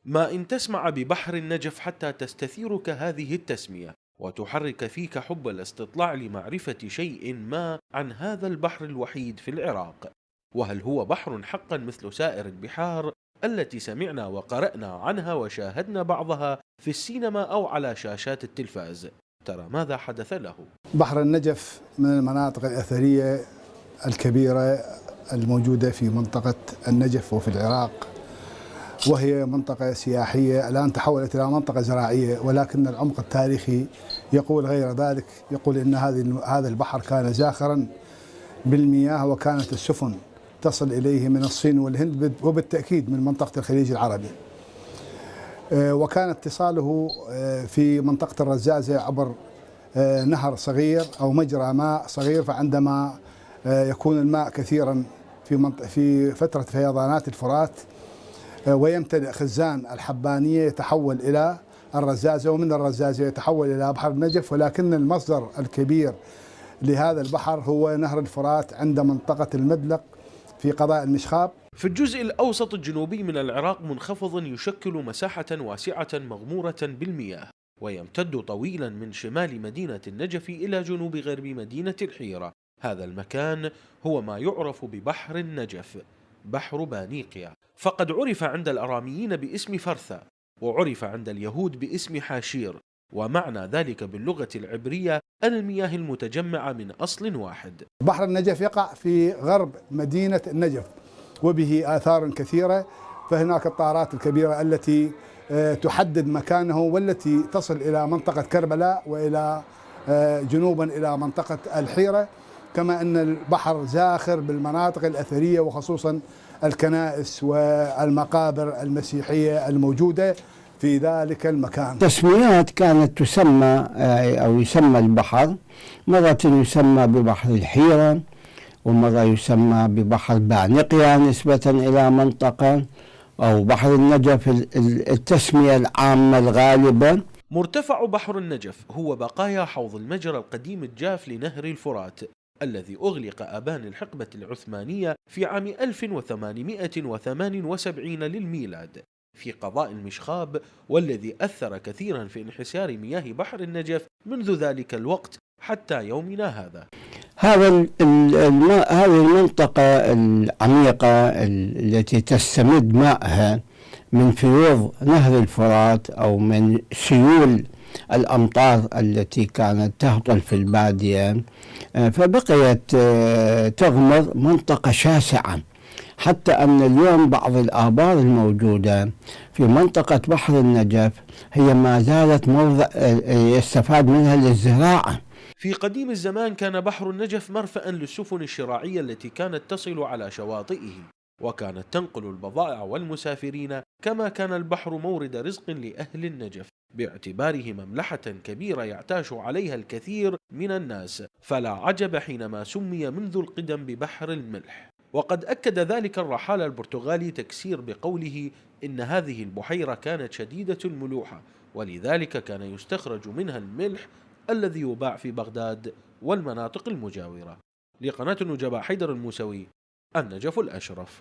ما إن تسمع ببحر النجف حتى تستثيرك هذه التسمية وتحرك فيك حب الاستطلاع لمعرفة شيء ما عن هذا البحر الوحيد في العراق. وهل هو بحر حقا مثل سائر البحار التي سمعنا وقرأنا عنها وشاهدنا بعضها في السينما أو على شاشات التلفاز؟ ترى ماذا حدث له؟ بحر النجف من المناطق الأثرية الكبيرة الموجودة في منطقة النجف وفي العراق، وهي منطقة سياحية الآن تحولت إلى منطقة زراعية، ولكن العمق التاريخي يقول غير ذلك. يقول إن هذا البحر كان زاخرا بالمياه، وكانت السفن تصل إليه من الصين والهند وبالتأكيد من منطقة الخليج العربي. وكان اتصاله في منطقة الرزازة عبر نهر صغير أو مجرى ماء صغير، فعندما يكون الماء كثيرا في فترة فيضانات الفرات ويمتلئ خزان الحبانية يتحول إلى الرزازة، ومن الرزازة يتحول إلى بحر النجف. ولكن المصدر الكبير لهذا البحر هو نهر الفرات عند منطقة المدلق في قضاء المشخاب. في الجزء الأوسط الجنوبي من العراق منخفض يشكل مساحة واسعة مغمورة بالمياه، ويمتد طويلا من شمال مدينة النجف إلى جنوب غرب مدينة الحيرة. هذا المكان هو ما يعرف ببحر النجف، بحر بانيقيا، فقد عرف عند الأراميين باسم فرثة، وعرف عند اليهود باسم حاشير، ومعنى ذلك باللغة العبرية المياه المتجمعة من أصل واحد. بحر النجف يقع في غرب مدينة النجف وبه آثار كثيرة، فهناك الطارات الكبيرة التي تحدد مكانه والتي تصل إلى منطقة كربلاء وإلى جنوبا إلى منطقة الحيرة، كما أن البحر زاخر بالمناطق الأثرية وخصوصا الكنائس والمقابر المسيحية الموجودة في ذلك المكان. تسميات كانت تسمى أو يسمى البحر، مرة يسمى ببحر الحيرة، ومرة يسمى ببحر بانيقيا نسبة إلى منطقة، أو بحر النجف التسمية العامة الغالبة. مرتفع بحر النجف هو بقايا حوض المجرى القديم الجاف لنهر الفرات الذي أغلق آبان الحقبة العثمانية في عام 1878 للميلاد في قضاء المشخاب، والذي أثر كثيرا في انحسار مياه بحر النجف منذ ذلك الوقت حتى يومنا هذا. هذه المنطقة العميقة التي تستمد ماءها من فيوض نهر الفرات أو من سيول الأمطار التي كانت تهطل في البادية، فبقيت تغمر منطقة شاسعة، حتى أن اليوم بعض الآبار الموجودة في منطقة بحر النجف هي ما زالت موضع يستفاد منها للزراعة. في قديم الزمان كان بحر النجف مرفأ للسفن الشراعية التي كانت تصل على شواطئه، وكانت تنقل البضائع والمسافرين، كما كان البحر مورد رزق لأهل النجف باعتباره مملحة كبيرة يعتاش عليها الكثير من الناس، فلا عجب حينما سمي منذ القدم ببحر الملح. وقد أكد ذلك الرحالة البرتغالي تكسير بقوله إن هذه البحيرة كانت شديدة الملوحة، ولذلك كان يستخرج منها الملح الذي يباع في بغداد والمناطق المجاورة. لقناة النجباء، حيدر الموسوي، النجف الأشرف.